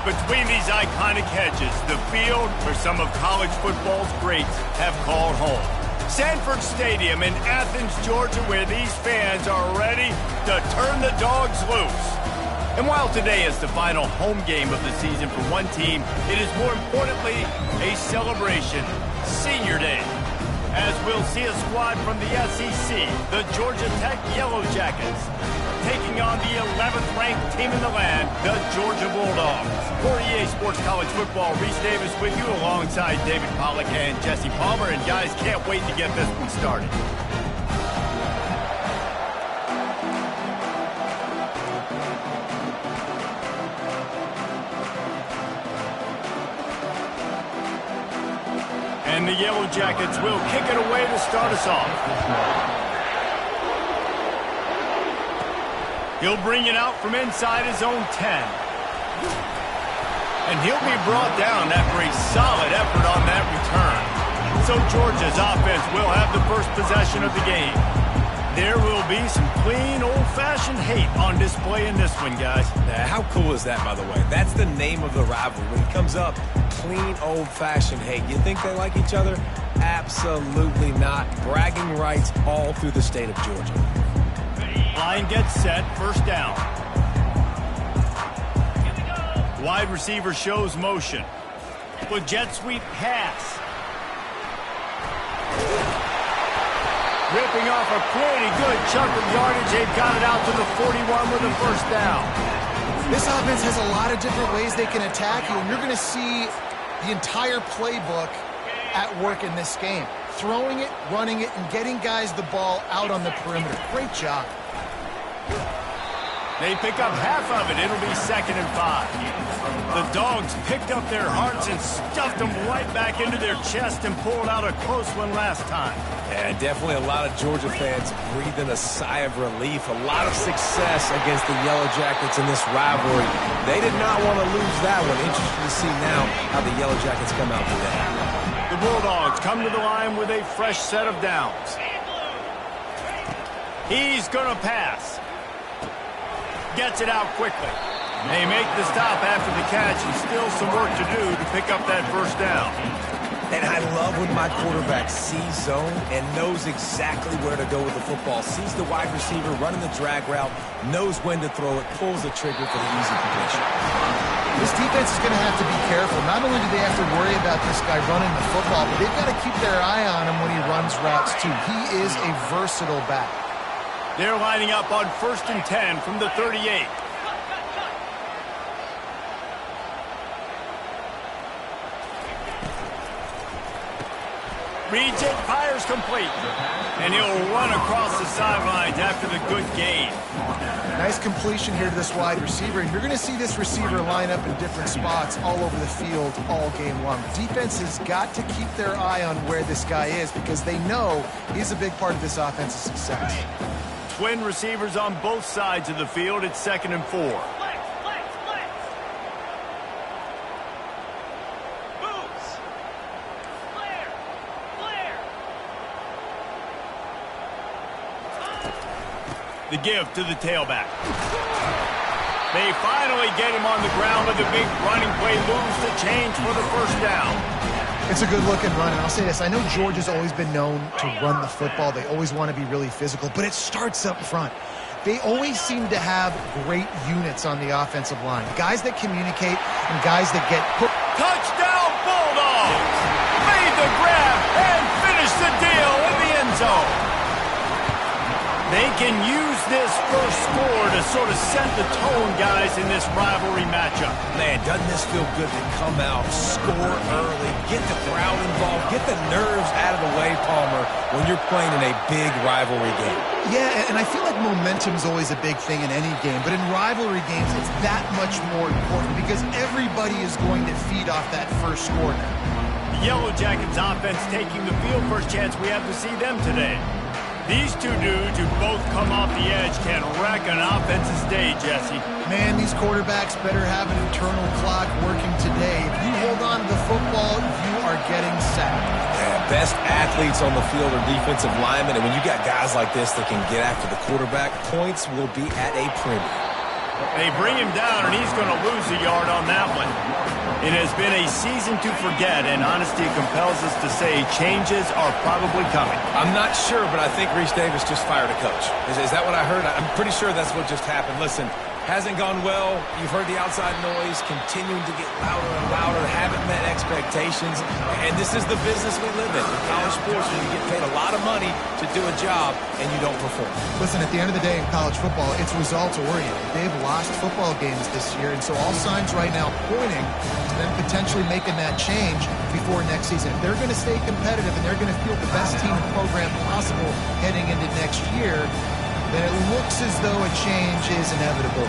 Between these iconic hedges, the field where some of college football's greats have called home. Sanford Stadium in Athens, Georgia, where these fans are ready to turn the dogs loose. And while today is the final home game of the season for one team, it is more importantly a celebration, Senior Day, as we'll see a squad from the SEC, the Georgia Tech Yellow Jackets, taking on the 11th-ranked team in the land, the Georgia Bulldogs. For EA Sports College Football, Reese Davis with you alongside David Pollack and Jesse Palmer. And guys, can't wait to get this one started. And the Yellow Jackets will kick it away to start us off. He'll bring it out from inside his own 10. And he'll be brought down after a solid effort on that return. So Georgia's offense will have the first possession of the game. There will be some clean, old-fashioned hate on display in this one, guys. How cool is that, by the way? That's the name of the rivalry. When it comes up, clean, old-fashioned hate. You think they like each other? Absolutely not. Bragging rights all through the state of Georgia. Line gets set, first down. Wide receiver shows motion. With jet sweep pass. Ripping off a pretty good chunk of yardage. They've got it out to the 41 with a first down. This offense has a lot of different ways they can attack you, and you're going to see the entire playbook at work in this game. Throwing it, running it, and getting guys the ball out on the perimeter. Great job. They pick up half of it. It'll be 2nd and 5. The Dogs picked up their hearts and stuffed them right back into their chest and pulled out a close one last time. Yeah, definitely a lot of Georgia fans breathing a sigh of relief. A lot of success against the Yellow Jackets in this rivalry. They did not want to lose that one. Interesting to see now how the Yellow Jackets come out today. The Bulldogs come to the line with a fresh set of downs. He's going to pass. Gets it out quickly. They make the stop after the catch, and still some work to do to pick up that first down. And I love when my quarterback sees zone and knows exactly where to go with the football. Sees the wide receiver running the drag route, knows when to throw it, pulls the trigger for the easy completion. This defense is going to have to be careful. Not only do they have to worry about this guy running the football, but they've got to keep their eye on him when he runs routes too. He is a versatile back. They're lining up on 1st and 10 from the 38. Reads it, fires complete. And he'll run across the sidelines after the good gain. Nice completion here to this wide receiver. And you're going to see this receiver line up in different spots all over the field all game long. Defense has got to keep their eye on where this guy is because they know he's a big part of this offense's success. Twin receivers on both sides of the field. It's 2nd and 4. The give to the tailback. They finally get him on the ground with a big running play, moves the change for the first down. It's a good-looking run, and I'll say this. I know Georgia's always been known to run the football. They always want to be really physical, but it starts up front. They always seem to have great units on the offensive line. Guys that communicate and guys that get put. Touchdown Bulldogs! Made the grab and finished the deal in the end zone. They can use this first score to sort of set the tone, guys, in this rivalry matchup. Man, doesn't this feel good to come out, score early, get the crowd involved, get the nerves out of the way, Palmer, when you're playing in a big rivalry game. Yeah, and I feel like momentum's always a big thing in any game, but in rivalry games, it's that much more important because everybody is going to feed off that first score now. The Yellow Jackets offense taking the field. First chance we have to see them today. These two dudes who both come off the edge can wreck an offense's day, Jesse. Man, these quarterbacks better have an internal clock working today. If you hold on to the football, you are getting sacked. Yeah, best athletes on the field are defensive linemen, and when you got guys like this that can get after the quarterback, points will be at a premium. They bring him down, and he's going to lose a yard on that one. It has been a season to forget, and honesty compels us to say changes are probably coming. I'm not sure, but I think Reese Davis just fired a coach. Is that what I heard? I'm pretty sure that's what just happened. Listen, hasn't gone well. You've heard the outside noise, continuing to get louder and louder, haven't met expectations. And this is the business we live in. In college sports, when you get paid a lot of money to do a job and you don't perform. Listen, at the end of the day in college football, it's results-oriented. They've lost football games this year, and so all signs right now pointing to them potentially making that change before next season. If they're going to stay competitive and they're going to field the best team and program possible heading into next year, then it looks as though a change is inevitable.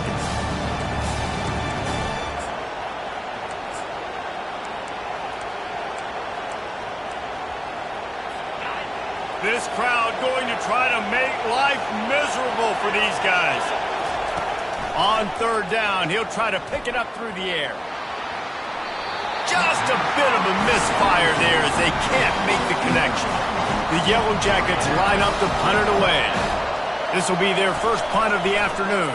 This crowd going to try to make life miserable for these guys. On third down, he'll try to pick it up through the air. Just a bit of a misfire there as they can't make the connection. The Yellow Jackets line up to punt it away. This will be their first punt of the afternoon.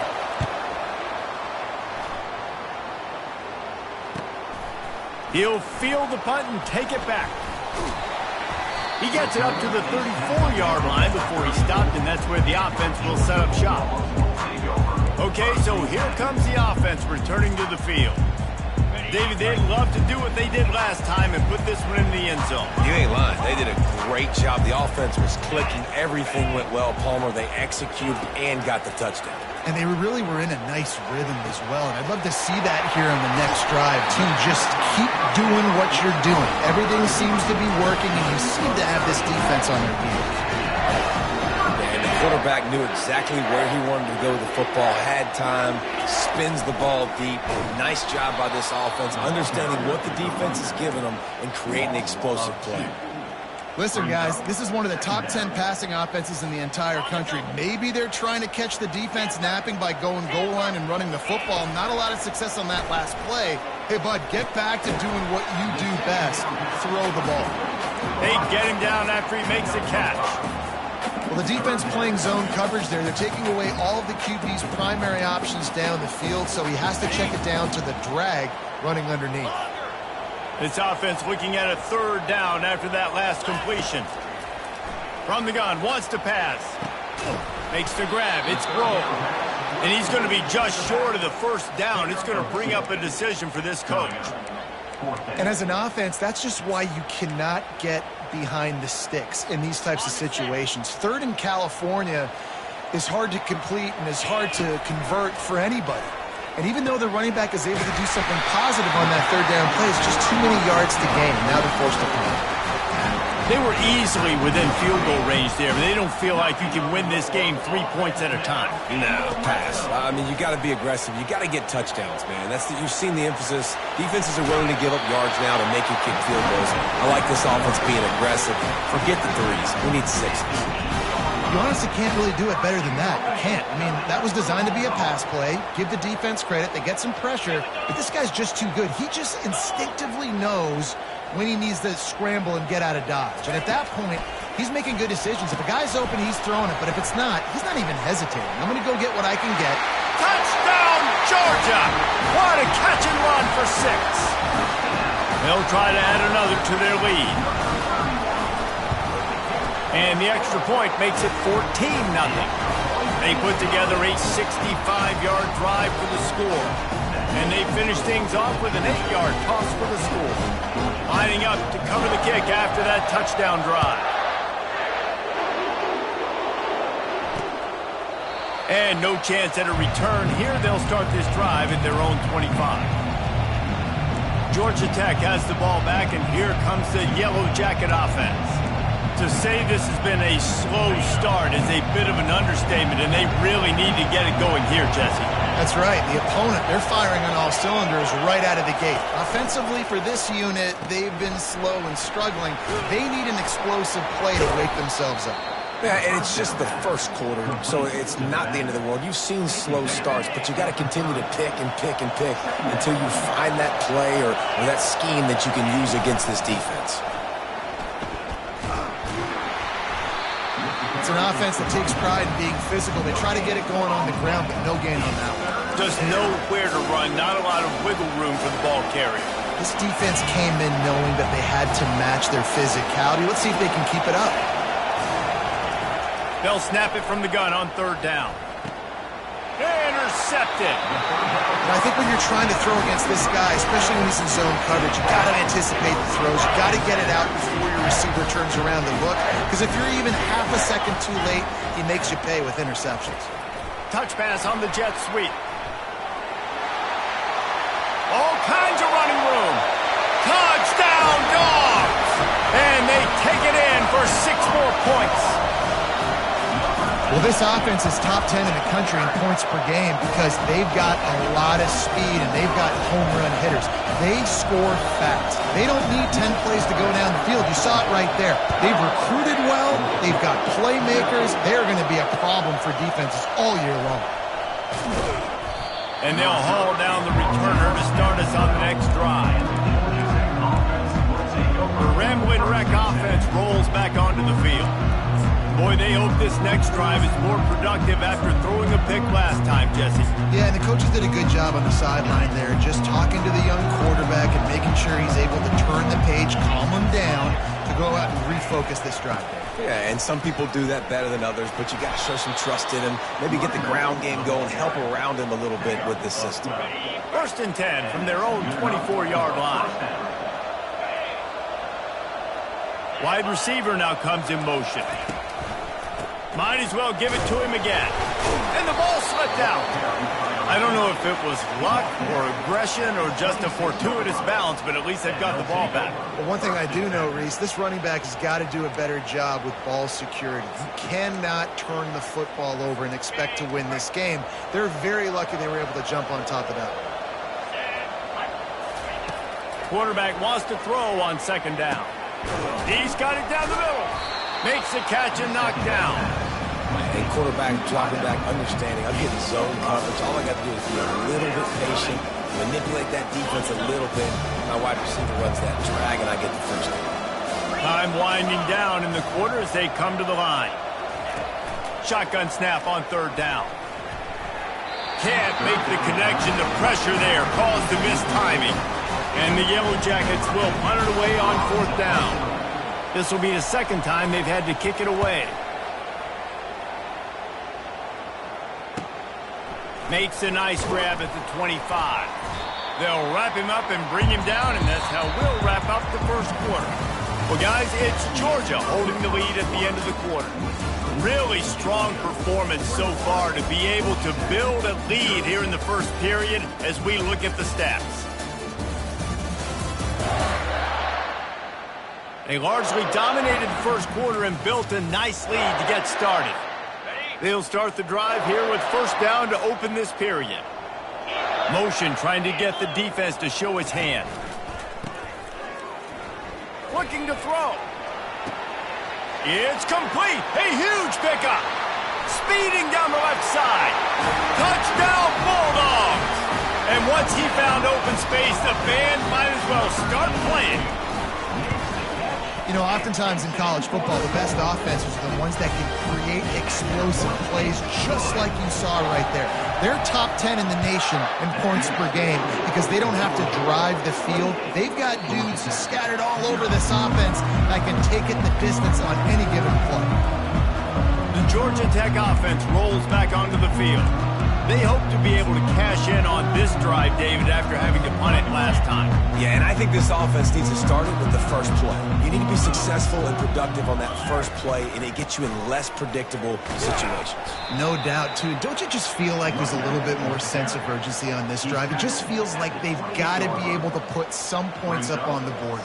He'll field the punt and take it back. He gets it up to the 34-yard line before he stopped, and that's where the offense will set up shop. Okay, so here comes the offense returning to the field. David, they'd love to do what they did last time and put this one in the end zone. You ain't lying. They did a great job. The offense was clicking. Everything went well, Palmer. They executed and got the touchdown. And they really were in a nice rhythm as well. And I'd love to see that here on the next drive. Team, just keep doing what you're doing. Everything seems to be working, and you seem to have this defense on their heels. Quarterback knew exactly where he wanted to go with the football, had time, spins the ball deep. Nice job by this offense, understanding what the defense is giving them and creating explosive play. Listen, guys, this is one of the top 10 passing offenses in the entire country. Maybe they're trying to catch the defense napping by going goal line and running the football. Not a lot of success on that last play. Hey, bud, get back to doing what you do best. Throw the ball. They get him down after he makes a catch. Well, the defense playing zone coverage there. They're taking away all of the QB's primary options down the field, so he has to check it down to the drag running underneath. This offense looking at a third down after that last completion. From the gun, wants to pass. Makes the grab. It's Grove. And he's going to be just short of the first down. It's going to bring up a decision for this coach. And as an offense, that's just why you cannot get behind the sticks in these types of situations. Third in California is hard to complete and is hard to convert for anybody. And even though the running back is able to do something positive on that third down play, it's just too many yards to gain. Now they're forced to punt. They were easily within field goal range there, but they don't feel like you can win this game 3 points at a time. No, pass. I mean, you got to be aggressive. You got to get touchdowns, man. You've seen the emphasis. Defenses are willing to give up yards now to make you kick field goals. I like this offense being aggressive. Forget the threes. We need sixes. You honestly can't really do it better than that. You can't. I mean, that was designed to be a pass play. Give the defense credit. They get some pressure, but this guy's just too good. He just instinctively knows when he needs to scramble and get out of dodge. And at that point, he's making good decisions. If a guy's open, he's throwing it. But if it's not, he's not even hesitating. I'm going to go get what I can get. Touchdown, Georgia! What a catch and run for 6. They'll try to add another to their lead. And the extra point makes it 14-0. They put together a 65-yard drive for the score. And they finish things off with an 8-yard toss for the score. Lining up to cover the kick after that touchdown drive. And no chance at a return here. They'll start this drive at their own 25. Georgia Tech has the ball back, and here comes the Yellow Jacket offense. To say this has been a slow start is a bit of an understatement, and they really need to get it going here, Jesse. That's right. The opponent, they're firing on all cylinders right out of the gate. Offensively for this unit, they've been slow and struggling. They need an explosive play to wake themselves up. Yeah, and it's just the first quarter, so it's not the end of the world. You've seen slow starts, but you got to continue to pick and pick and pick until you find that play or that scheme that you can use against this defense. It's an offense that takes pride in being physical. They try to get it going on the ground, but no gain on that one. Just nowhere to run, not a lot of wiggle room for the ball carrier. This defense came in knowing that they had to match their physicality. Let's see if they can keep it up. They'll snap it from the gun on third down. Intercepted. And I think when you're trying to throw against this guy, especially when he's in zone coverage, you got to anticipate the throws. You got to get it out before your receiver turns around to look. Because if you're even half a second too late, he makes you pay with interceptions. Touch pass on the jet sweep. All kinds of running room. Touchdown, Dogs! And they take it in for 6 more points. Well, this offense is top 10 in the country in points per game because they've got a lot of speed and they've got home run hitters. They score fast. They don't need 10 plays to go down the field. You saw it right there. They've recruited well. They've got playmakers. They're going to be a problem for defenses all year long. And they'll haul down the returner to start us on the next drive. The Rambling Wreck offense rolls back onto the field. Boy, they hope this next drive is more productive after throwing a pick last time, Jesse. Yeah, and the coaches did a good job on the sideline there, just talking to the young quarterback and making sure he's able to turn the page, calm him down, to go out and refocus this drive. Yeah, and some people do that better than others, but you got to show some trust in him. Maybe get the ground game going, help around him a little bit with this system. 1st and 10 from their own 24-yard line. Wide receiver now comes in motion. Might as well give it to him again. And the ball slipped out. I don't know if it was luck or aggression or just a fortuitous bounce, but at least they've got the ball back. Well, one thing I do know, Reese, this running back has got to do a better job with ball security. You cannot turn the football over and expect to win this game. They're very lucky they were able to jump on top of that. Quarterback wants to throw on 2nd down. He's got it down the middle. Makes the catch and knocked down. And quarterback dropping back, understanding. I'm getting zone coverage. All I got to do is be a little bit patient, manipulate that defense a little bit. My wide receiver runs that drag, and I get the first down. Time winding down in the quarter as they come to the line. Shotgun snap on 3rd down. Can't make the connection. The pressure there caused the missed timing. And the Yellow Jackets will punt it away on 4th down. This will be the 2nd time they've had to kick it away. Makes a nice grab at the 25. They'll wrap him up and bring him down, and that's how we'll wrap up the 1st quarter. Well, guys, it's Georgia holding the lead at the end of the quarter. Really strong performance so far to be able to build a lead here in the 1st period as we look at the stats. They largely dominated the 1st quarter and built a nice lead to get started. They'll start the drive here with 1st down to open this period. Motion trying to get the defense to show its hand. Looking to throw. It's complete. A huge pickup. Speeding down the left side. Touchdown Bulldogs. And once he found open space, the band might as well start playing. You know, oftentimes in college football, the best offenses are the ones that can create explosive plays just like you saw right there. They're top 10 in the nation in points per game because they don't have to drive the field. They've got dudes scattered all over this offense that can take it the distance on any given play. The Georgia Tech offense rolls back onto the field. They hope to be able to cash in on this drive, David, after having to punt it last time. Yeah, and I think this offense needs to start it with the first play. You need to be successful and productive on that first play, and it gets you in less predictable situations. No doubt, too. Don't you just feel like there's a little bit more sense of urgency on this drive? It just feels like they've got to be able to put some points up on the board.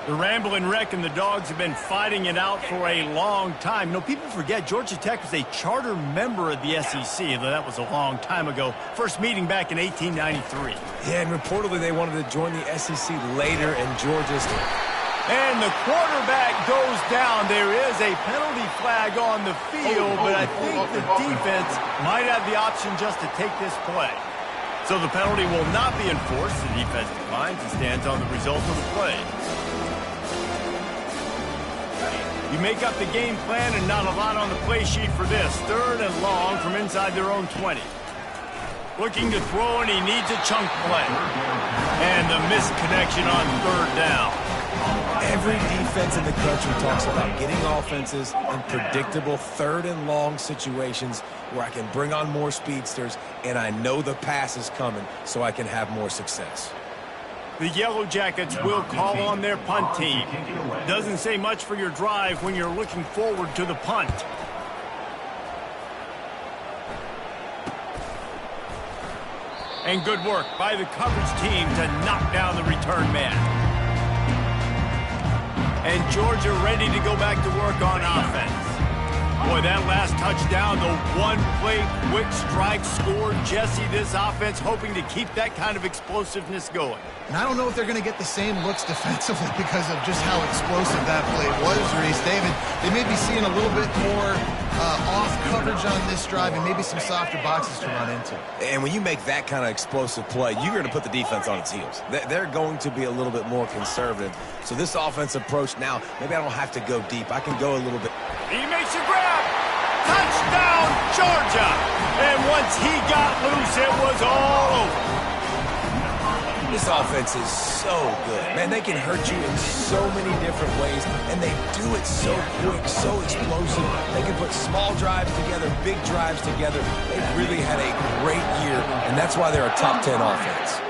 The Ramblin' Wreck and the Dogs have been fighting it out for a long time. You know, people forget Georgia Tech was a charter member of the SEC, though that was a long time ago. First meeting back in 1893. Yeah, and reportedly they wanted to join the SEC later, and Georgia's... And the quarterback goes down. There is a penalty flag on the field, but I think the defense might have the option just to take this play. So the penalty will not be enforced. The defense declines and stands on the result of the play. You make up the game plan and not a lot on the play sheet for this. 3rd and long from inside their own 20. Looking to throw, and he needs a chunk play. And the missed connection on third down. Every defense in the country talks about getting offenses in predictable third and long situations where I can bring on more speedsters and I know the pass is coming so I can have more success. The Yellow Jackets will call on their punt team. Doesn't say much for your drive when you're looking forward to the punt. And good work by the coverage team to knock down the return man. And Georgia ready to go back to work on offense. Boy, that last touchdown, the one-play quick strike score. Jesse, this offense hoping to keep that kind of explosiveness going. And I don't know if they're going to get the same looks defensively because of just how explosive that play was, Reese. David, they may be seeing a little bit more off coverage on this drive and maybe some softer boxes to run into. And when you make that kind of explosive play, you're going to put the defense on its heels. They're going to be a little bit more conservative. So this offense approach now, maybe I don't have to go deep. I can go a little bit. He makes a grab. Touchdown, Georgia. And once he got loose, it was all over. This offense is so good. Man, they can hurt you in so many different ways, and they do it so quick, so explosive. They can put small drives together, big drives together. They've really had a great year, and that's why they're a top 10 offense.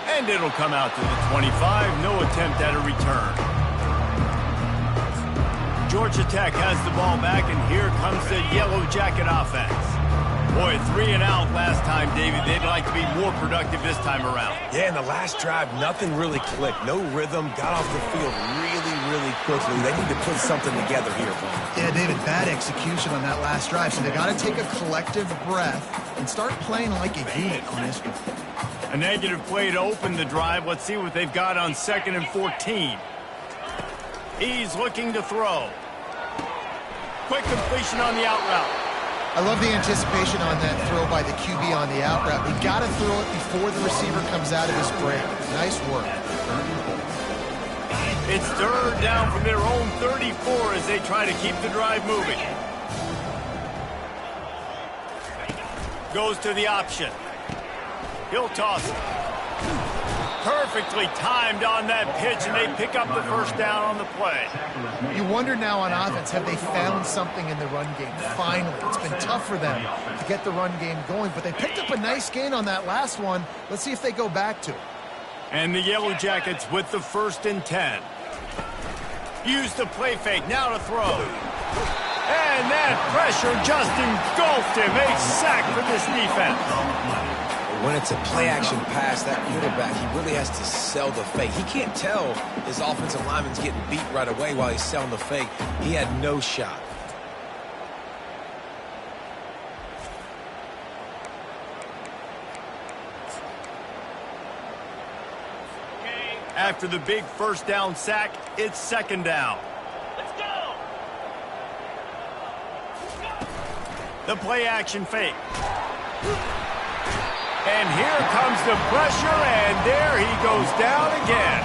And it'll come out to the 25. No attempt at a return. Georgia Tech has the ball back, and here comes the Yellow Jacket offense. Boy, 3 and out last time, David. They'd like to be more productive this time around. Yeah, in the last drive, nothing really clicked. No rhythm, got off the field really quickly. They need to put something together here. Yeah, David, bad execution on that last drive. So they got to take a collective breath and start playing like a unit on this one. A negative play to open the drive. Let's see what they've got on 2nd and 14. He's looking to throw. Quick completion on the out route. I love the anticipation on that throw by the QB on the out route. He got to throw it before the receiver comes out of his break. Nice work. It's third down from their own 34 as they try to keep the drive moving. Goes to the option. He'll toss it. Perfectly timed on that pitch, and they pick up the first down on the play. You wonder now on offense, have they found something in the run game? Finally, it's been tough for them to get the run game going, but they picked up a nice gain on that last one. Let's see if they go back to it. And the Yellow Jackets with the 1st and 10. Use the play fake, now to throw. And that pressure just engulfed him. A sack for this defense. When it's a play-action pass, that quarterback, he really has to sell the fake. He can't tell his offensive lineman's getting beat right away while he's selling the fake. He had no shot. After the big first down sack, it's 2nd down. Let's go! The play-action fake. And here comes the pressure, and there he goes down again.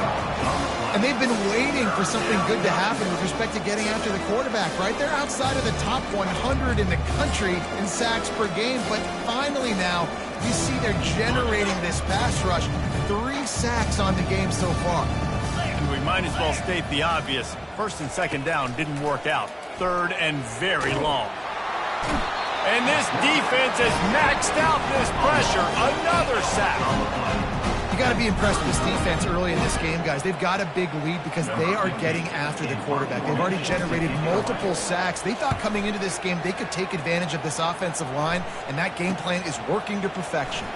And they've been waiting for something good to happen with respect to getting after the quarterback, right? They're outside of the top 100 in the country in sacks per game, but finally now you see they're generating this pass rush. 3 sacks on the game so far. And we might as well state the obvious. 1st and 2nd down didn't work out. 3rd and very long. And this defense has maxed out this pressure. Another sack. You got to be impressed with this defense early in this game, guys. They've got a big lead because they are getting after the quarterback. They've already generated multiple sacks. They thought coming into this game they could take advantage of this offensive line, and that game plan is working to perfection.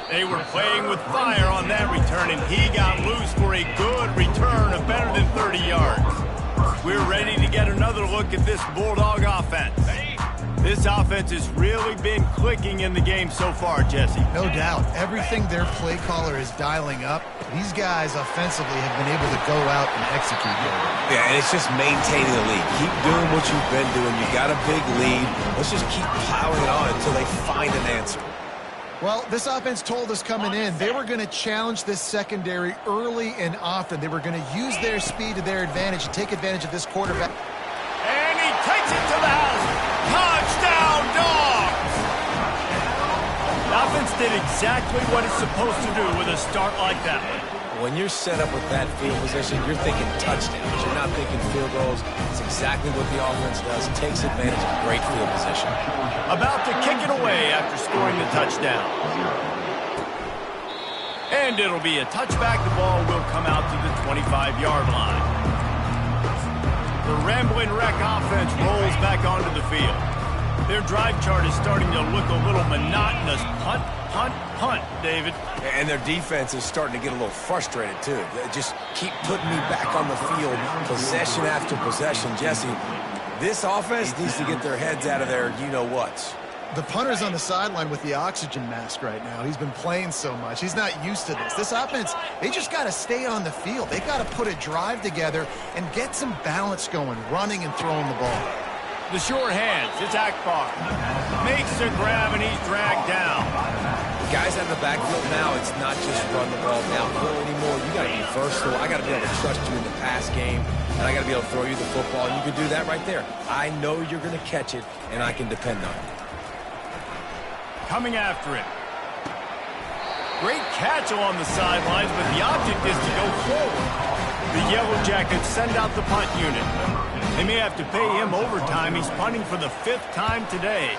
They were playing with fire on that return, and he got loose for a good return of better than 30 yards. We're ready to get another look at this Bulldog offense. This offense has really been clicking in the game so far, Jesse. No doubt. Everything their play caller is dialing up, these guys offensively have been able to go out and execute here. Yeah, and it's just maintaining the lead. Keep doing what you've been doing. You got a big lead. Let's just keep plowing it on until they find an answer. Well, this offense told us coming in they were going to challenge this secondary early and often. They were going to use their speed to their advantage and take advantage of this quarterback. And he takes it to the house. Touchdown, Dogs! The offense did exactly what it's supposed to do with a start like that one. When you're set up with that field position, you're thinking touchdowns. You're not thinking field goals. It's exactly what the offense does. Takes advantage of great field position. About to kick it away after scoring the touchdown. And it'll be a touchback. The ball will come out to the 25-yard line. The Rambling Wreck offense rolls back onto the field. Their drive chart is starting to look a little monotonous. Punt, punt, punt, David. And their defense is starting to get a little frustrated, too. They just keep putting me back on the field, possession after possession. Jesse, this offense needs to get their heads out of their you-know-whats. The punter's on the sideline with the oxygen mask right now. He's been playing so much. He's not used to this. This offense, they just got to stay on the field. They got to put a drive together and get some balance going, running and throwing the ball. The short hands, it's Akbar. Makes the grab and he's dragged down. Guys out in the backfield now, it's not just run the ball downfield anymore. You got to be versatile. I got to be able to trust you in the pass game, and I got to be able to throw you the football, and you can do that right there. I know you're going to catch it, and I can depend on it. Coming after it. Great catch along the sidelines, but the object is to go forward. The Yellow Jackets send out the punt unit. They may have to pay him overtime. He's punting for the 5th time today.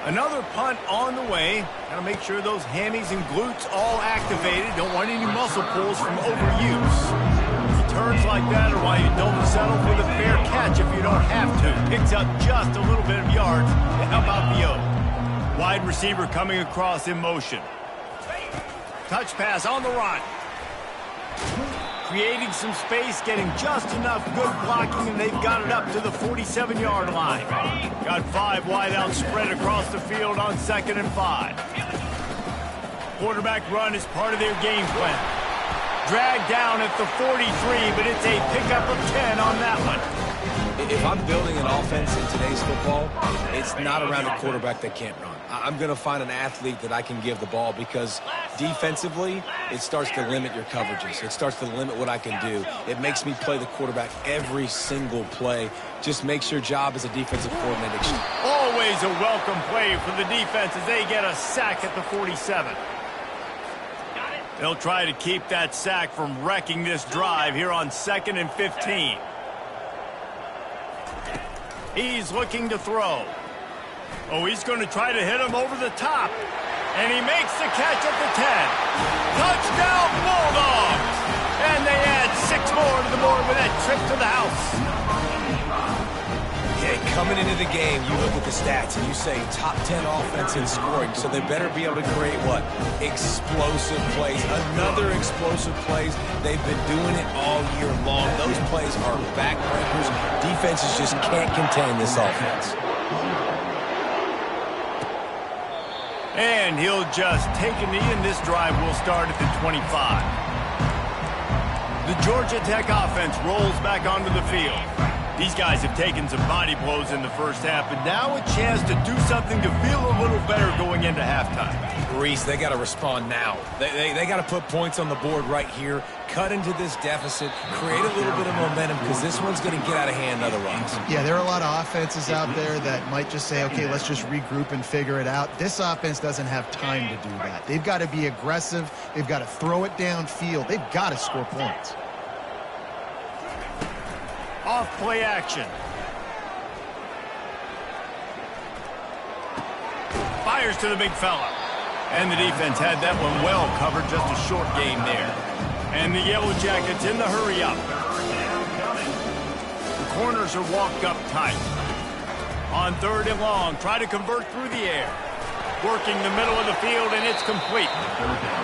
Another punt on the way. Got to make sure those hammies and glutes all activated. Don't want any muscle pulls from overuse. Returns like that are why you don't settle for the fair catch if you don't have to. Picks up just a little bit of yards to help out the O. Wide receiver coming across in motion. Touch pass on the run. Creating some space, getting just enough good blocking, and they've got it up to the 47-yard line. Got 5 wide out spread across the field on 2nd and 5. Quarterback run is part of their game plan. Dragged down at the 43, but it's a pickup of 10 on that one. If I'm building an offense in today's football, it's not around a quarterback that can't run. I'm going to find an athlete that I can give the ball because defensively, it starts to limit your coverages. It starts to limit what I can do. It makes me play the quarterback every single play. Just makes your job as a defensive coordinator. Always a welcome play for the defense as they get a sack at the 47. They'll try to keep that sack from wrecking this drive here on 2nd and 15. He's looking to throw. Oh, he's going to try to hit him over the top. And he makes the catch at the 10. Touchdown, Bulldogs! And they add 6 more to the board with that trip to the house. Okay, coming into the game, you look at the stats and you say top 10 offense in scoring, so they better be able to create what? Explosive plays. Another explosive plays. They've been doing it all year long. Those plays are backbreakers. Defenses just can't contain this offense. And he'll just take a knee, and this drive will start at the 25. The Georgia Tech offense rolls back onto the field. These guys have taken some body blows in the first half, but now a chance to do something to feel a little better going into halftime. Reese, they got to respond now. They got to put points on the board right here, cut into this deficit, create a little bit of momentum because this one's going to get out of hand otherwise. Yeah, there are a lot of offenses out there that might just say, okay, let's just regroup and figure it out. This offense doesn't have time to do that. They've got to be aggressive. They've got to throw it downfield. They've got to score points. Off play action. Fires to the big fella. And the defense had that one well covered, just a short game there. And the Yellow Jackets in the hurry up. The corners are walked up tight. On 3rd and long, try to convert through the air. Working the middle of the field, and it's complete.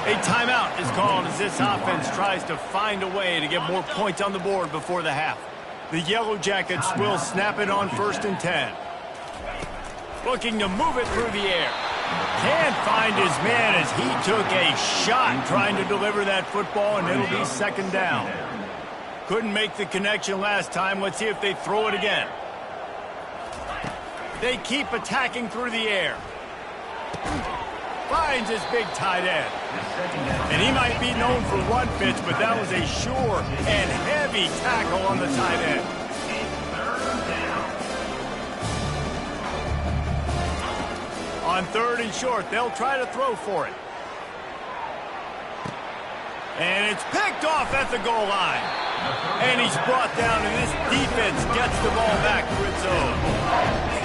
A timeout is called as this offense tries to find a way to get more points on the board before the half. The Yellow Jackets will snap it on 1st and 10. Looking to move it through the air. Can't find his man as he took a shot trying to deliver that football, and it'll be 2nd down. Couldn't make the connection last time. Let's see if they throw it again. They keep attacking through the air. finds his big tight end. And he might be known for run fits, but that was a sure and heavy tackle on the tight end. On 3rd and short, they'll try to throw for it. And it's picked off at the goal line. And he's brought down, and this defense gets the ball back to its own.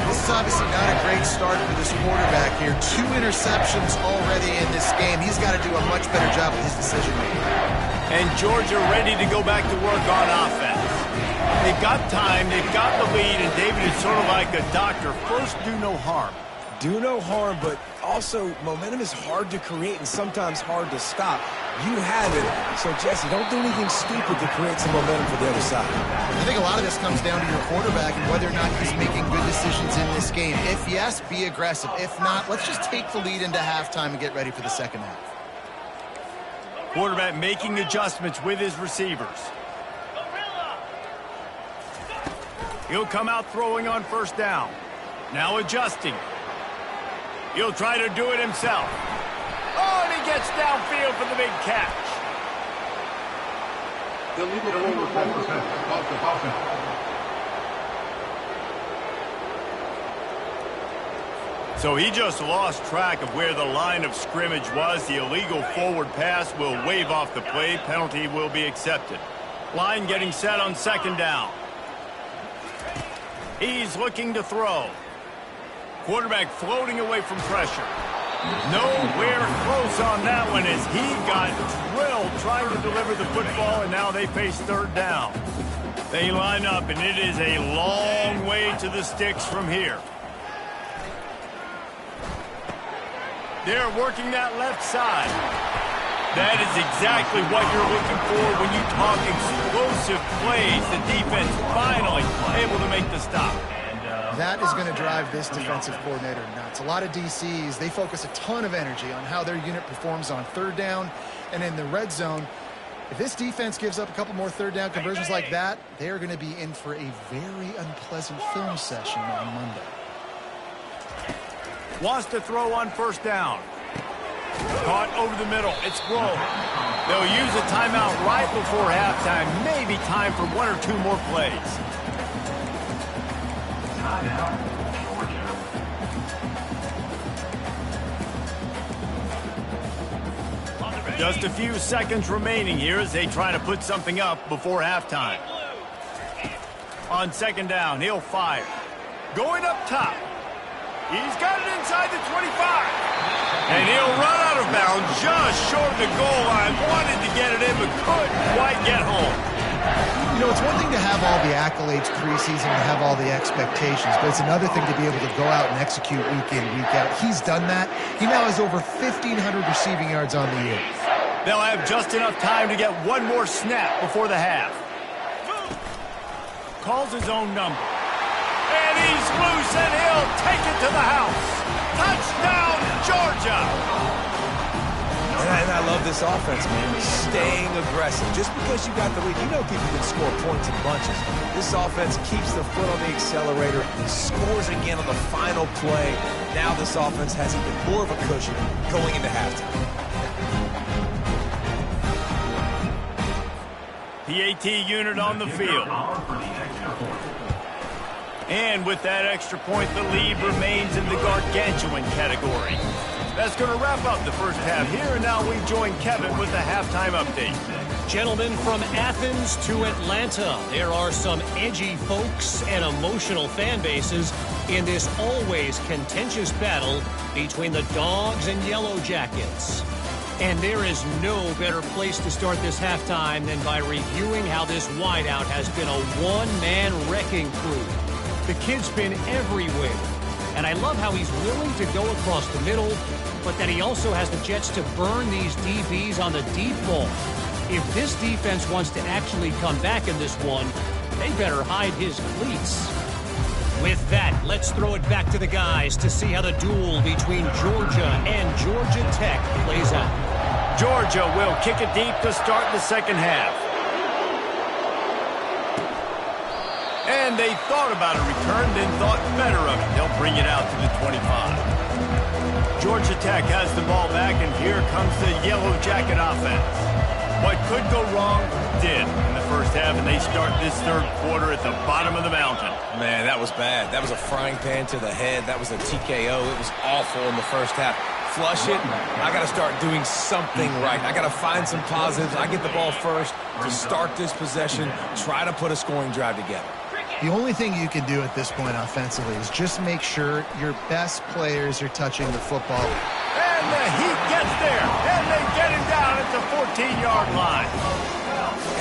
This is obviously not a great start for this quarterback here. 2 interceptions already in this game. He's got to do a much better job with his decision-making. And Georgia ready to go back to work on offense. They've got time, they've got the lead, and David is sort of like a doctor. First, do no harm. Do no harm, but also momentum is hard to create and sometimes hard to stop. You have it, so Jesse, don't do anything stupid to create some momentum for the other side. I think a lot of this comes down to your quarterback and whether or not he's making good decisions in this game. If yes, be aggressive. If not, let's just take the lead into halftime and get ready for the second half. Quarterback making adjustments with his receivers. He'll come out throwing on 1st down. Now adjusting. He'll try to do it himself. Oh, and he gets downfield for the big catch. So he just lost track of where the line of scrimmage was. The illegal forward pass will wave off the play. Penalty will be accepted. Line getting set on 2nd down. He's looking to throw. Quarterback floating away from pressure. Nowhere close on that one as he got drilled trying to deliver the football, and now they face 3rd down. They line up, and it is a long way to the sticks from here. They're working that left side. That is exactly what you're looking for when you talk explosive plays. The defense finally able to make the stop. That is going to drive this defensive coordinator nuts. A lot of DCs, they focus a ton of energy on how their unit performs on 3rd down and in the red zone. If this defense gives up a couple more 3rd down conversions like that, they are going to be in for a very unpleasant film session on Monday. Wants to throw on 1st down. Caught over the middle. It's blown. They'll use a timeout right before halftime. Maybe time for 1 or 2 more plays. Just a few seconds remaining here as they try to put something up before halftime. On 2nd down, he'll fire. Going up top. He's got it inside the 25. And he'll run out of bounds just short of the goal line. Wanted to get it in, but couldn't quite get home. You know, it's one thing to have all the accolades preseason, to have all the expectations, but it's another thing to be able to go out and execute week in, week out. He's done that. He now has over 1,500 receiving yards on the year. They'll have just enough time to get 1 more snap before the half. Calls his own number. And he's loose, and he'll take it to the house. Touchdown, Georgia! And I love this offense, man. Staying aggressive. Just because you got the lead, you know people can score points in bunches. This offense keeps the foot on the accelerator, scores again on the final play. Now this offense has even more of a cushion going into halftime. PAT unit on the field. And with that extra point, the lead remains in the gargantuan category. That's going to wrap up the first half here, and now we join Kevin with the halftime update. Gentlemen, from Athens to Atlanta, there are some edgy folks and emotional fan bases in this always contentious battle between the Dogs and Yellow Jackets. And there is no better place to start this halftime than by reviewing how this wideout has been a one-man wrecking crew. The kid's been everywhere, and I love how he's willing to go across the middle, but that he also has the jets to burn these DBs on the deep ball. If this defense wants to actually come back in this one, they better hide his cleats. With that, let's throw it back to the guys to see how the duel between Georgia and Georgia Tech plays out. Georgia will kick it deep to start the second half. And they thought about a return, then thought better of it. They'll bring it out to the 25. Georgia Tech has the ball back, and here comes the Yellow Jacket offense. What could go wrong did in the first half, and they start this third quarter at the bottom of the mountain. Man, that was bad. That was a frying pan to the head. That was a TKO. It was awful in the first half. Flush it. I got to start doing something right. I got to find some positives. I get the ball first to start this possession, try to put a scoring drive together. The only thing you can do at this point offensively is just make sure your best players are touching the football. And the Heat gets there, and they get him down at the 14-yard line.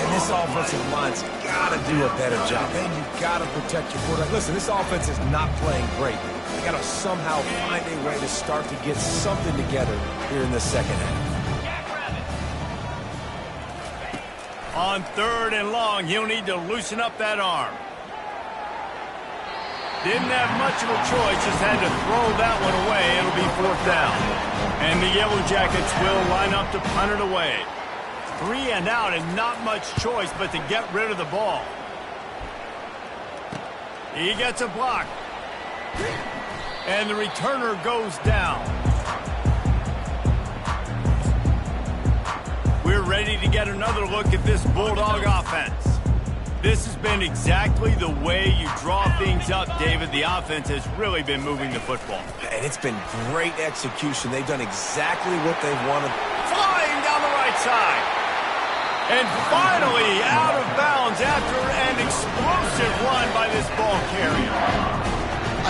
And this offensive line's got to do a better job. Man, you've got to protect your quarterback. Listen, this offense is not playing great. They got to somehow find a way to start to get something together here in the second half. On 3rd and long, he'll need to loosen up that arm. Didn't have much of a choice, just had to throw that one away. It'll be 4th down. And the Yellow Jackets will line up to punt it away. 3 and out, and not much choice but to get rid of the ball. He gets a block. And the returner goes down. We're ready to get another look at this Bulldog offense. This has been exactly the way you draw things up, David. The offense has really been moving the football. And it's been great execution. They've done exactly what they wanted. Flying down the right side. And finally out of bounds after an explosive run by this ball carrier.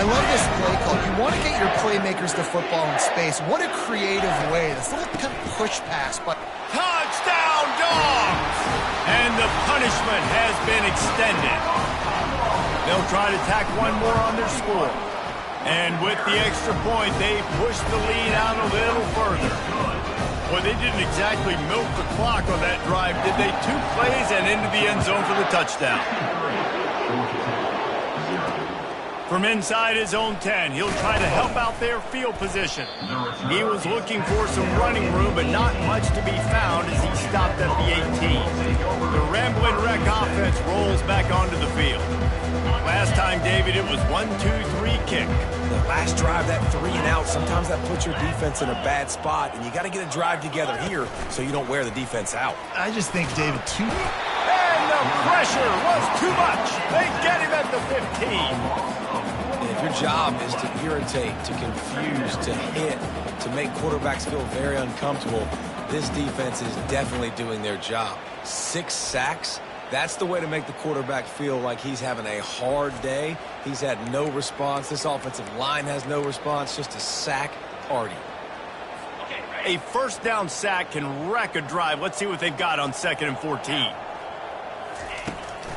I love this play call. You want to get your playmakers the football in space. What a creative way. This little kind of push pass. But touchdown, Dogs! And the punishment has been extended. They'll try to tack one more on their score. And with the extra point, they push the lead out a little further. Well, they didn't exactly milk the clock on that drive, did they? 2 plays and into the end zone for the touchdown. From inside his own 10, he'll try to help out their field position. He was looking for some running room, but not much to be found as he stopped at the 18. The Ramblin' Wreck offense rolls back onto the field. Last time, David, it was 1-2-3 kick. The last drive, that 3 and out, sometimes that puts your defense in a bad spot, and you got to get a drive together here so you don't wear the defense out. I just think, David, And the pressure was too much. They get him at the 15. If your job is to irritate, to confuse, to hit, to make quarterbacks feel very uncomfortable, this defense is definitely doing their job. 6 sacks, that's the way to make the quarterback feel like he's having a hard day. He's had no response. This offensive line has no response, just a sack party. A 1st down sack can wreck a drive. Let's see what they've got on 2nd and 14.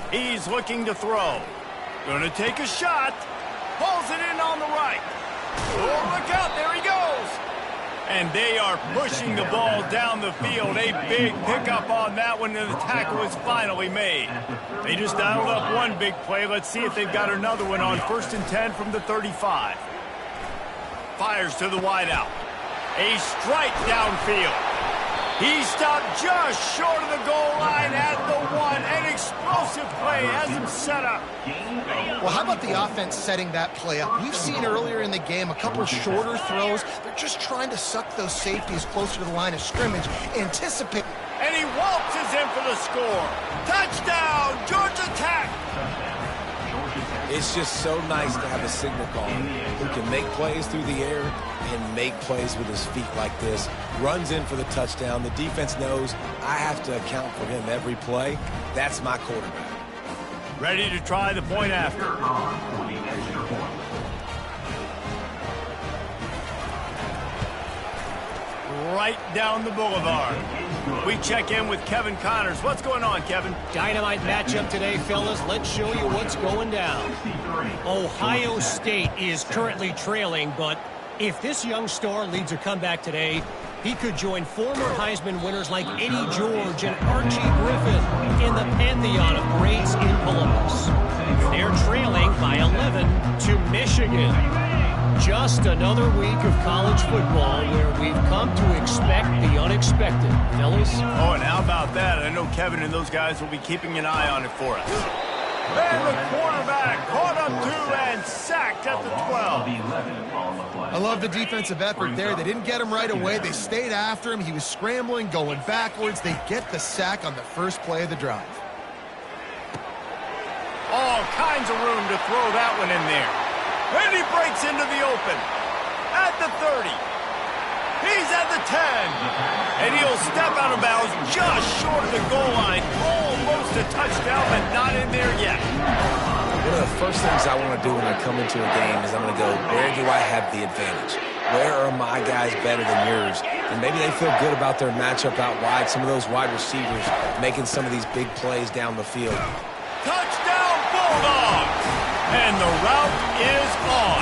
He's looking to throw. Gonna take a shot. Pulls it in on the right. Oh, look out, there he goes. And they are pushing the ball down the field. A big pickup on that one, and the tackle is finally made. They just dialed up one big play. Let's see if they've got another one on 1st and 10 from the 35. Fires to the wideout. A strike downfield. He stopped just short of the goal line at the 1. An explosive play has him set up. well, how about the offense setting that play up? We've seen earlier in the game a couple shorter throws. They're just trying to suck those safeties closer to the line of scrimmage, anticipate. And he waltzes in for the score. Touchdown, Georgia Tech. It's just so nice to have a signal caller who can make plays through the air and make plays with his feet like this. Runs in for the touchdown. The defense knows I have to account for him every play. That's my quarterback. Ready to try the point after. Right down the boulevard. We check in with Kevin Connors. What's going on, Kevin? Dynamite matchup today, fellas. Let's show you what's going down. Ohio State is currently trailing, but if this young star leads a comeback today, he could join former Heisman winners like Eddie George and Archie Griffin in the pantheon of greats in Columbus. They're trailing by 11 to Michigan. Just another week of college football where we've come to expect the unexpected, fellas. Oh, and how about that? I know Kevin and those guys will be keeping an eye on it for us. And the quarterback caught up to and sacked at the 12. I love the defensive effort there. They didn't get him right away. They stayed after him. He was scrambling, going backwards. They get the sack on the first play of the drive. All kinds of room to throw that one in there. And he breaks into the open. At the 30. He's at the 10. And he'll step out of bounds just short of the goal line. Almost a touchdown, but not in there yet. One of the first things I want to do when I come into a game is I'm going to go, where do I have the advantage? Where are my guys better than yours? And maybe they feel good about their matchup out wide. Some of those wide receivers making some of these big plays down the field. Touchdown, Bulldogs! And the route is on.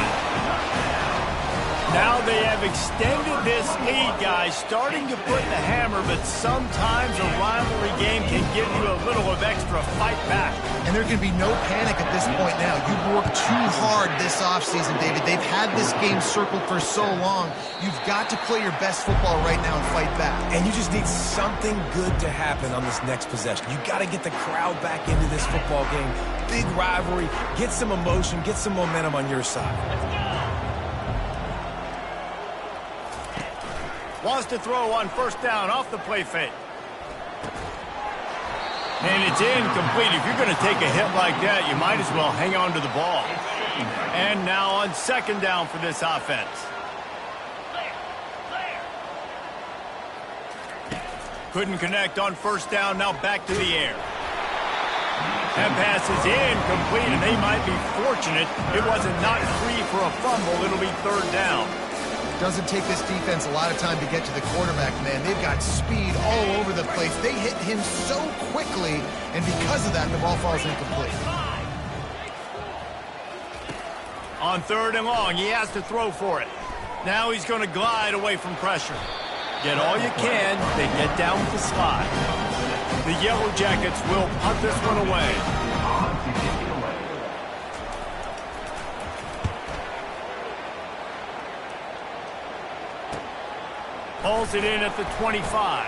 Now they have extended this lead, guys, starting to put the hammer, but sometimes a rivalry game can give you a little of extra fight back. And there can be no panic at this point now. You've worked too hard this offseason, David. They've had this game circled for so long. You've got to play your best football right now and fight back. And you just need something good to happen on this next possession. You got to get the crowd back into this football game. Big rivalry. Get some emotion. Get some momentum on your side. Let's go. Wants to throw on first down off the play fake. And it's incomplete. If you're going to take a hit like that, you might as well hang on to the ball. And now on second down for this offense. Couldn't connect on first down. Now back to the air. That pass is incomplete, and they might be fortunate it wasn't knocked free for a fumble. It'll be third down. Doesn't take this defense a lot of time to get to the quarterback, man. They've got speed all over the place. They hit him so quickly, and because of that, the ball falls incomplete. On third and long, he has to throw for it. Now he's going to glide away from pressure. Get all you can, then get down with the slide. The Yellow Jackets will punt this one away. Pulls it in at the 25.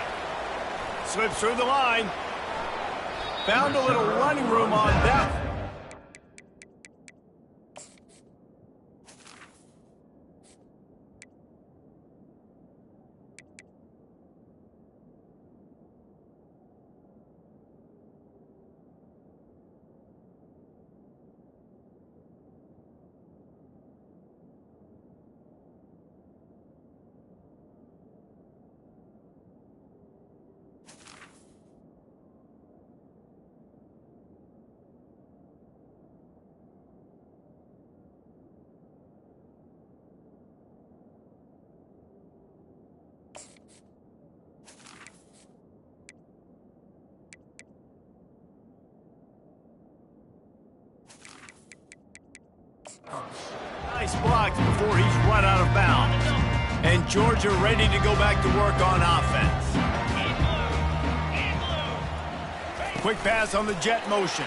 Slips through the line. Found a little running room on that. Nice blocks before he's run out of bounds. And Georgia ready to go back to work on offense. Quick pass on the jet motion.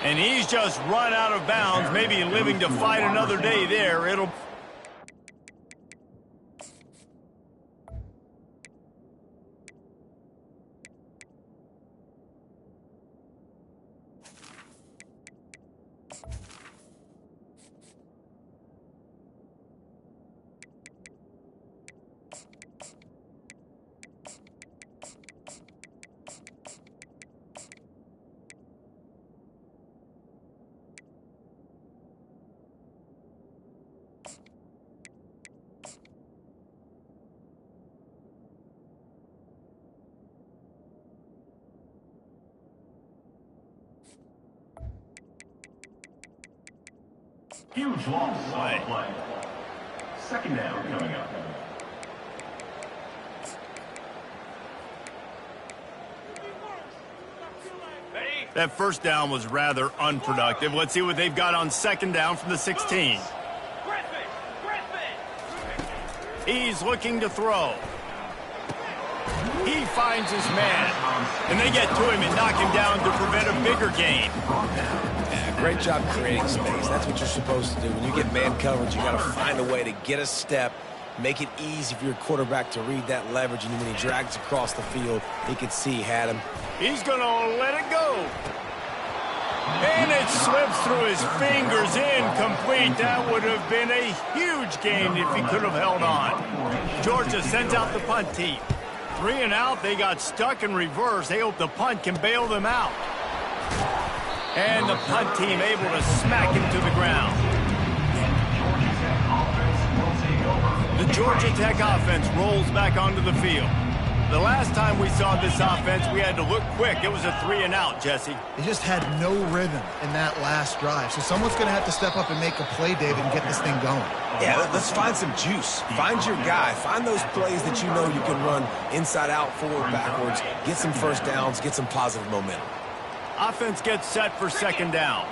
And he's just run out of bounds, maybe living to fight another day there. It'll... Huge loss on the play. Second down coming up. That first down was rather unproductive. Let's see what they've got on second down from the 16. He's looking to throw. He finds his man. And they get to him and knock him down to prevent a bigger gain. Yeah, great job creating space. That's what you're supposed to do. When you get man coverage, you got to find a way to get a step make it easy for your quarterback to read that leverage, and when he drags across the field, he could see he had him. He's going to let it go. And it slips through his fingers, incomplete. That would have been a huge gain if he could have held on. Georgia sends out the punt team. 3 and out, they got stuck in reverse. They hope the punt can bail them out. And the punt team able to smack him to the ground. The Georgia Tech offense rolls back onto the field. The last time we saw this offense, we had to look quick. It was a 3 and out, Jesse. They just had no rhythm in that last drive. So someone's going to have to step up and make a play, David, and get this thing going. Yeah, let's find some juice. Find your guy. Find those plays that you know you can run inside out, forward, backwards. Get some first downs. Get some positive momentum. Offense gets set for 2nd down.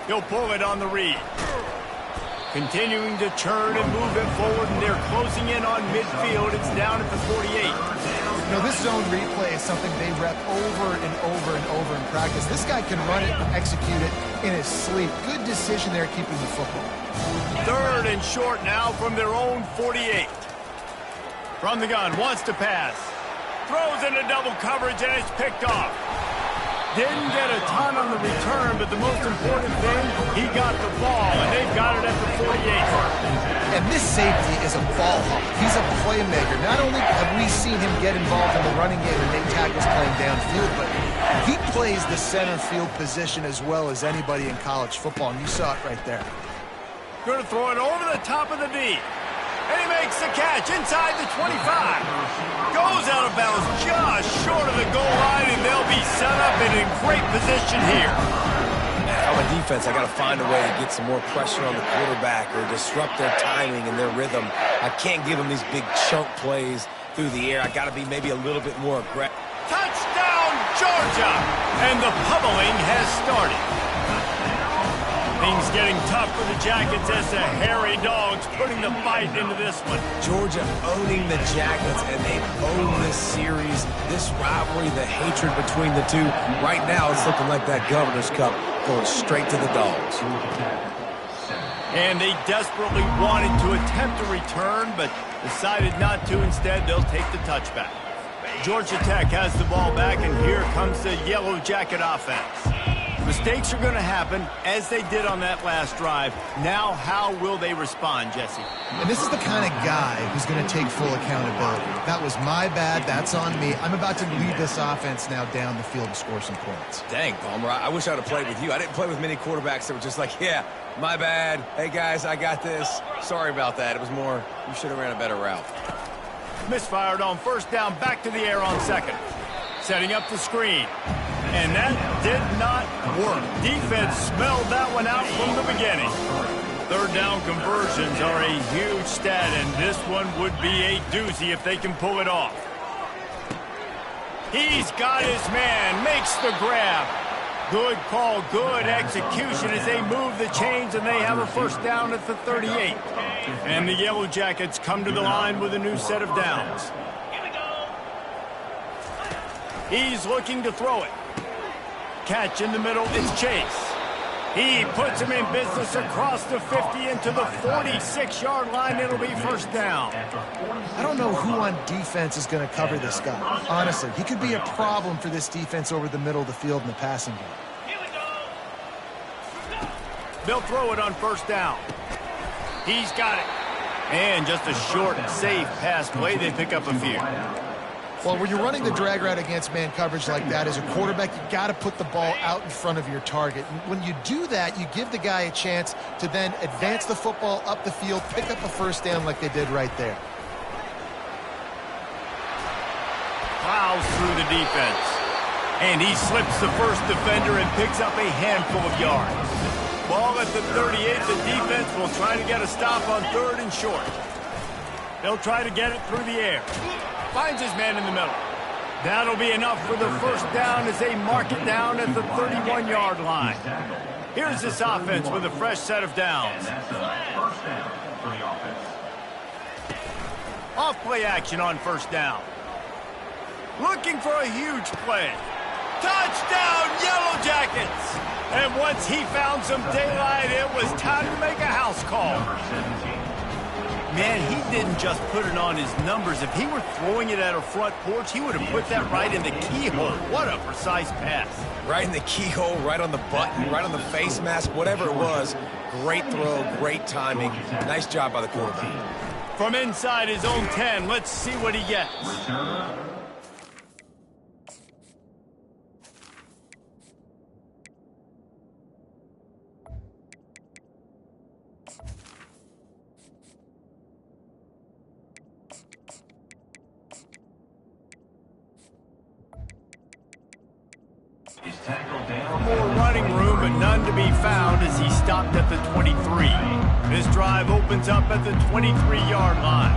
He'll pull it on the read. Continuing to turn and move it forward, and they're closing in on midfield. It's down at the 48. You know, this zone replay is something they rep over and over and over in practice. This guy can run it and execute it in his sleep. Good decision there keeping the football. 3rd and short now from their own 48. From the gun, wants to pass. Throws into double coverage, and it's picked off. Didn't get a ton on the return, but the most important thing, he got the ball, and they've got it at the 48. And this safety is a ball hawk. He's a playmaker. Not only have we seen him get involved in the running game and make tackles playing downfield, but he plays the center field position as well as anybody in college football, and you saw it right there. Going to throw it over the top of the D. And he makes the catch inside the 25. Goes out of bounds just short of the goal line, and they'll be set up in a great position here. On a defense, I got to find a way to get some more pressure on the quarterback or disrupt their timing and their rhythm. I can't give them these big chunk plays through the air. I got to be maybe a little bit more aggressive. Touchdown, Georgia! And the pummeling has started. Things getting tough for the Jackets as the hairy dogs putting the fight into this one. Georgia owning the Jackets, and they own this series, this rivalry, the hatred between the two. Right now, it's looking like that Governor's Cup going straight to the Dogs. And they desperately wanted to attempt a return, but decided not to. Instead, they'll take the touchback. Georgia Tech has the ball back, and here comes the Yellow Jacket offense. Mistakes are going to happen, as they did on that last drive. Now, how will they respond, Jesse? And this is the kind of guy who's going to take full accountability. That was my bad. That's on me. I'm about to lead this offense now down the field and score some points. Dang, Palmer, I wish I would have played with you. I didn't play with many quarterbacks that were just like, yeah, my bad. Hey, guys, I got this. Sorry about that. It was more, you should have ran a better route. Misfired on 1st down, back to the air on 2nd. Setting up the screen. And that did not work. Defense smelled that one out from the beginning. 3rd down conversions are a huge stat, and this one would be a doozy if they can pull it off. He's got his man, makes the grab. Good call, good execution as they move the chains, and they have a 1st down at the 38. And the Yellow Jackets come to the line with a new set of downs. He's looking to throw it. Catch in the middle, it's Chase. He puts him in business across the 50 into the 46-yard line. It'll be 1st down. I don't know who on defense is going to cover this guy. Honestly, he could be a problem for this defense over the middle of the field in the passing game. They'll throw it on 1st down. He's got it. And just a short, safe pass play. They pick up a few. Well, when you're running the drag route against man coverage like that, as a quarterback, you got to put the ball out in front of your target. When you do that, you give the guy a chance to then advance the football up the field, pick up a 1st down like they did right there. Plows through the defense. And he slips the first defender and picks up a handful of yards. Ball at the 38. The defense will try to get a stop on 3rd and short. They'll try to get it through the air. Finds his man in the middle. That'll be enough for the 1st down as they mark it down at the 31-yard line. Here's this offense with a fresh set of downs. Off play action on 1st down. Looking for a huge play. Touchdown, Yellow Jackets! And once he found some daylight, it was time to make a house call. Man, he didn't just put it on his numbers. If he were throwing it at a front porch, he would have put that right in the keyhole. What a precise pass. Right in the keyhole, right on the button, right on the face mask, whatever it was. Great throw, great timing. Nice job by the quarterback. From inside his own 10, let's see what he gets. More running room, but none to be found as he stopped at the 23. This drive opens up at the 23-yard line.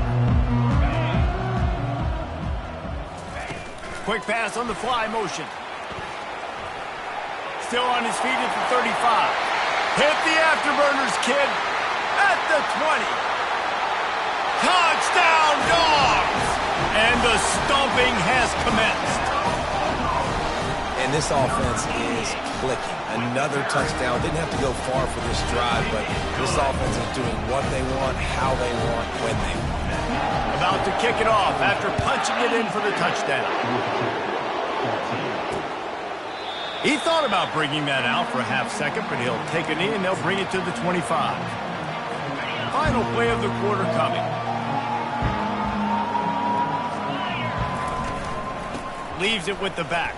Quick pass on the fly motion. Still on his feet at the 35. Hit the afterburners, kid. At the 20. Touchdown, Dogs! And the stomping has commenced. And this offense is clicking. Another touchdown. Didn't have to go far for this drive, but this offense is doing what they want, how they want, when they want. About to kick it off after punching it in for the touchdown. He thought about bringing that out for a half second, but he'll take a knee and they'll bring it to the 25. Final play of the quarter coming. Leaves it with the back.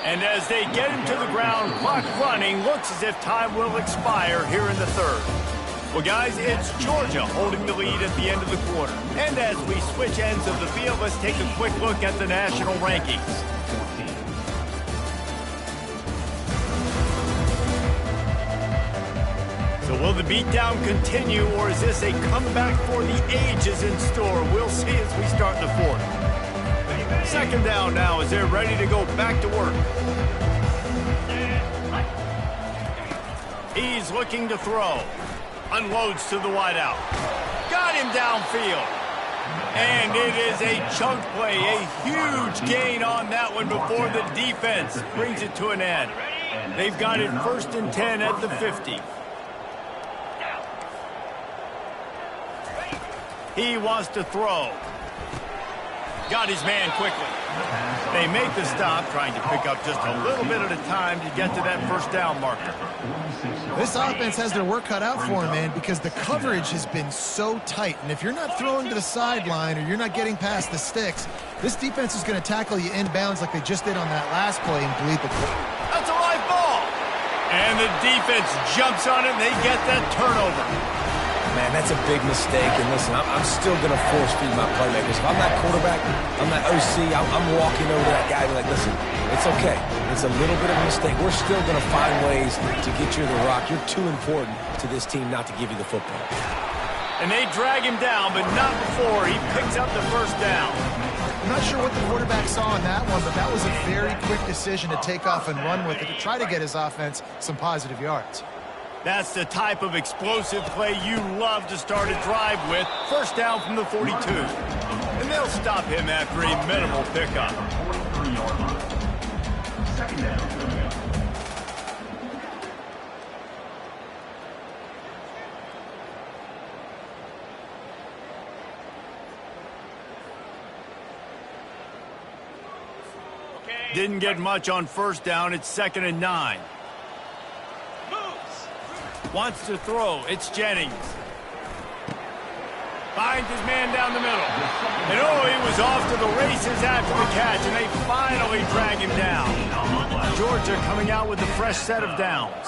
And as they get him to the ground, clock running, looks as if time will expire here in the third. Well, guys, it's Georgia holding the lead at the end of the quarter. And as we switch ends of the field, let's take a quick look at the national rankings. So will the beatdown continue, or is this a comeback for the ages in store? We'll see as we start the fourth. Second down now as they're ready to go back to work. He's looking to throw. Unloads to the wideout. Got him downfield. And it is a chunk play, a huge gain on that one before the defense brings it to an end. They've got it 1st and 10 at the 50. He wants to throw. Got his man quickly. They make the stop, trying to pick up just a little bit at a time to get to that first down marker. This offense has their work cut out for them, man, because the coverage has been so tight. And if you're not throwing to the sideline or you're not getting past the sticks, this defense is going to tackle you inbounds like they just did on that last play and bleed the play. That's a live ball. And the defense jumps on it, and they get that turnover. Man, that's a big mistake. And listen, I'm still going to force feed my playmakers. If I'm that quarterback, I'm that OC, I'm walking over to that guy and be like, listen, it's okay. It's a little bit of a mistake. We're still going to find ways to get you the rock. You're too important to this team not to give you the football. And they drag him down, but not before he picks up the first down. I'm not sure what the quarterback saw in that one, but that was a very quick decision to take off and run with it to try to get his offense some positive yards. That's the type of explosive play you love to start a drive with. First down from the 42. And they'll stop him after a minimal pickup. 43-yard line. Second down coming up. Didn't get much on first down. It's 2nd and 9. Wants to throw. It's Jennings. Finds his man down the middle. And oh, he was off to the races after the catch, and they finally drag him down. Georgia coming out with a fresh set of downs.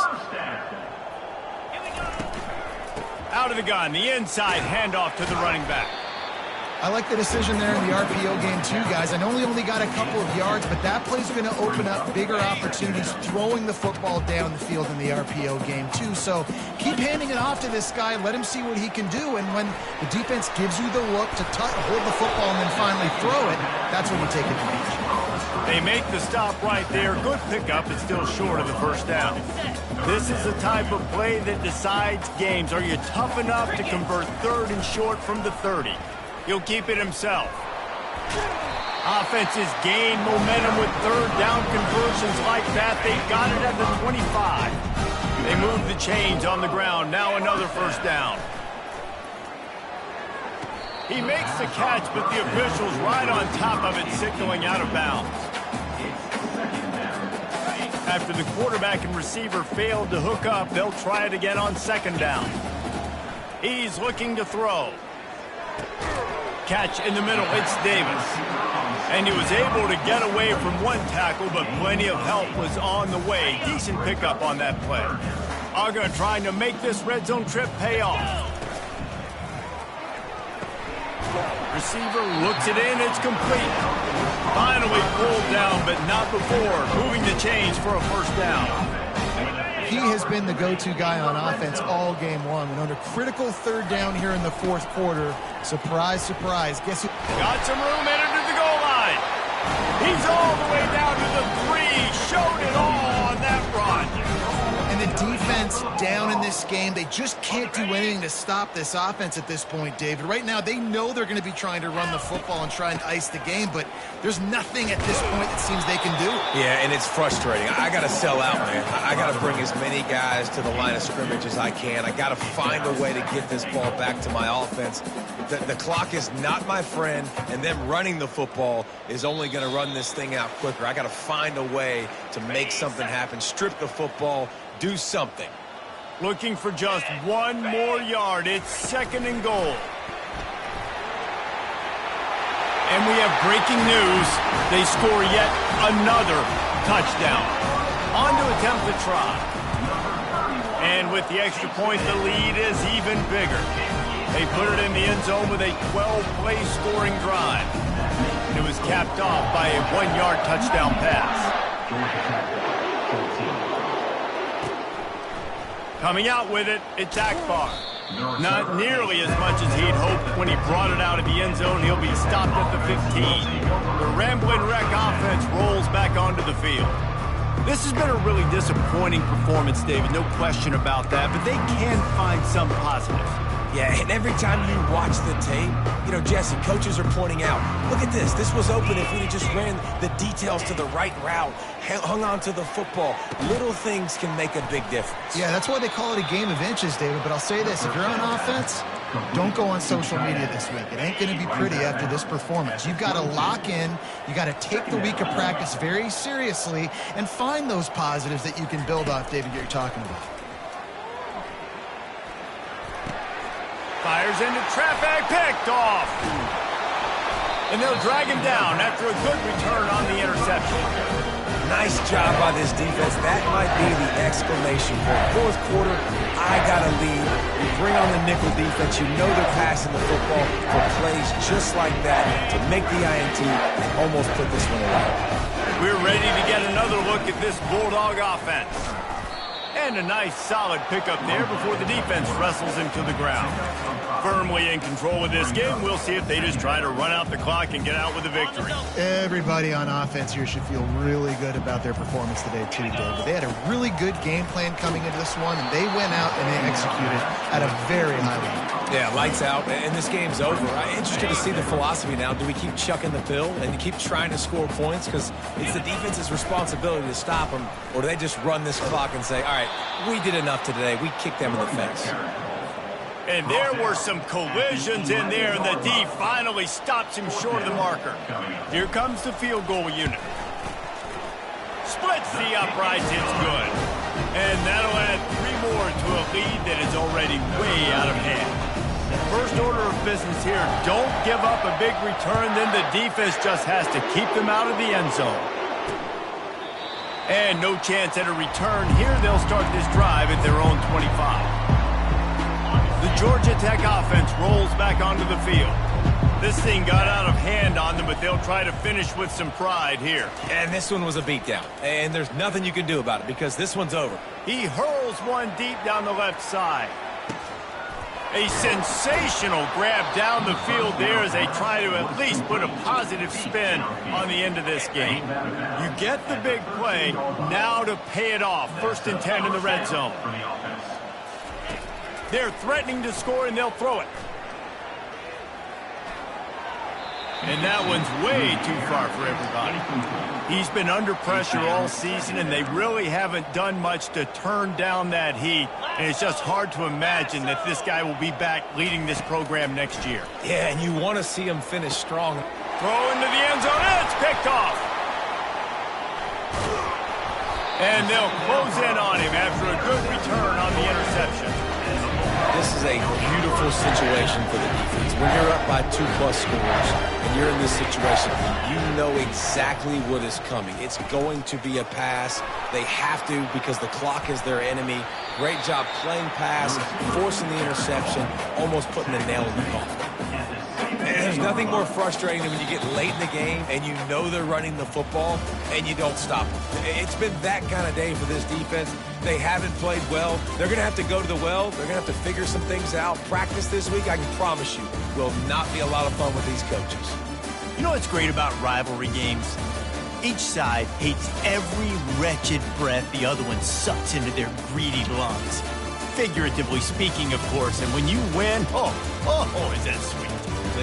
Out of the gun, the inside handoff to the running back. I like the decision there in the RPO game too, guys. I know he only got a couple of yards, but that play's going to open up bigger opportunities throwing the football down the field in the RPO game too. So keep handing it off to this guy. Let him see what he can do. And when the defense gives you the look to hold the football and then finally throw it, that's when you take advantage. They make the stop right there. Good pickup. It's still short of the first down. This is the type of play that decides games. Are you tough enough to convert 3rd and short from the 30? He'll keep it himself. Offenses gain momentum with third down conversions like that. They got it at the 25. They move the chains on the ground. Now another first down. He makes the catch, but the official's right on top of it, signaling out of bounds. After the quarterback and receiver failed to hook up, they'll try it again on second down. He's looking to throw. Catch in the middle, it's Davis. And he was able to get away from one tackle, but plenty of help was on the way. Decent pickup on that play. Aga trying to make this red zone trip pay off. Receiver looks it in, it's complete. Finally pulled down, but not before moving the chains for a first down. He has been the go-to guy on offense all game long. And under critical third down here in the fourth quarter, surprise, surprise, guess who? Got some room headed to the goal line. He's all the way down to the 3. Showed it all on that run. And the defense down in this game, they just can't do anything to stop this offense at this point, David. Right now, they know they're going to be trying to run the football and try and ice the game, but there's nothing at this point that seems they can do. Yeah, and it's frustrating. I got to sell out, man. I got to bring as many guys to the line of scrimmage as I can. I got to find a way to get this ball back to my offense. The clock is not my friend, and them running the football is only going to run this thing out quicker. I got to find a way to make something happen, strip the football, do something. Looking for just one more yard. It's second and goal. And we have breaking news. They score yet another touchdown. On to attempt the try. And with the extra point, the lead is even bigger. They put it in the end zone with a 12-play scoring drive. It was capped off by a 1-yard touchdown pass. Coming out with it, it's Akbar. Not nearly as much as he'd hoped when he brought it out of the end zone. He'll be stopped at the 15. The Ramblin' Wreck offense rolls back onto the field. This has been a really disappointing performance, David, no question about that, but they can find some positives. Yeah, and every time you watch the tape, you know, Jesse, coaches are pointing out, look at this. This was open if we'd have just ran the details to the right route, hung on to the football. Little things can make a big difference. Yeah, that's why they call it a game of inches, David. But I'll say this, if you're on offense, don't go on social media this week. It ain't going to be pretty after this performance. You've got to lock in. You got to take the week of practice very seriously and find those positives that you can build off, David, you're talking about. Fires into traffic, picked off. And they'll drag him down after a good return on the interception. Nice job by this defense. That might be the exclamation point. Fourth quarter, I got to lead. You bring on the nickel defense. You know they're passing the football for plays just like that to make the INT and almost put this one away. We're ready to get another look at this Bulldog offense. And a nice solid pickup there before the defense wrestles him to the ground. Firmly in control of this game. We'll see if they just try to run out the clock and get out with a victory. Everybody on offense here should feel really good about their performance today too, David. They had a really good game plan coming into this one, and they went out and they executed at a very high level. Yeah, lights out, and this game's over. I'm interested to see the philosophy now. Do we keep chucking the pill and keep trying to score points? Because it's the defense's responsibility to stop them, or do they just run this clock and say, all right, we did enough today. We kicked them in the face. And there were some collisions in there, and the D finally stops him short of the marker. Here comes the field goal unit. Splits the uprights, it's good. And that'll add 3 more to a lead that is already way out of hand. First order of business here, don't give up a big return, then the defense just has to keep them out of the end zone. And no chance at a return. Here they'll start this drive at their own 25. The Georgia Tech offense rolls back onto the field. This thing got out of hand on them, but they'll try to finish with some pride here. And this one was a beatdown. And there's nothing you can do about it because this one's over. He hurls one deep down the left side. A sensational grab down the field there as they try to at least put a positive spin on the end of this game. You get the big play, now to pay it off. 1st and 10 in the red zone. They're threatening to score, and they'll throw it. And that one's way too far for everybody. He's been under pressure all season, and they really haven't done much to turn down that heat. And it's just hard to imagine that this guy will be back leading this program next year. Yeah, and you want to see him finish strong. Throw into the end zone, and it's picked off. And they'll close in on him after a good return on the interception. This is a beautiful situation for the defense. When you're up by 2+ scores and you're in this situation, you know exactly what is coming. It's going to be a pass. They have to because the clock is their enemy. Great job playing pass, forcing the interception, almost putting the nail in the coffin. And there's nothing more frustrating than when you get late in the game and you know they're running the football and you don't stop them. It's been that kind of day for this defense. They haven't played well. They're going to have to go to the well. They're going to have to figure some things out. Practice this week, I can promise you, will not be a lot of fun with these coaches. You know what's great about rivalry games? Each side hates every wretched breath the other one sucks into their greedy lungs. Figuratively speaking, of course, and when you win, oh, is that sweet.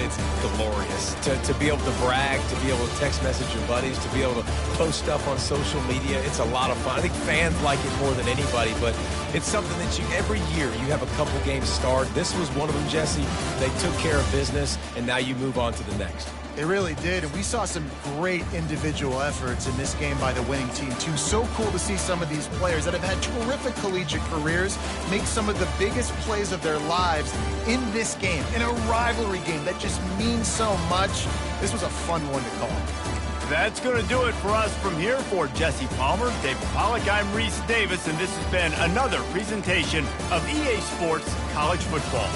It's glorious to be able to brag, to be able to text message your buddies, to be able to post stuff on social media. It's a lot of fun. I think fans like it more than anybody, but it's something that every year you have a couple games start. This was one of them, Jesse. They took care of business, and now you move on to the next. They really did, and we saw some great individual efforts in this game by the winning team, too. So cool to see some of these players that have had terrific collegiate careers make some of the biggest plays of their lives in this game, in a rivalry game that just means so much. This was a fun one to call. That's going to do it for us from here. For Jesse Palmer, David Pollack, I'm Reese Davis, and this has been another presentation of EA Sports College Football.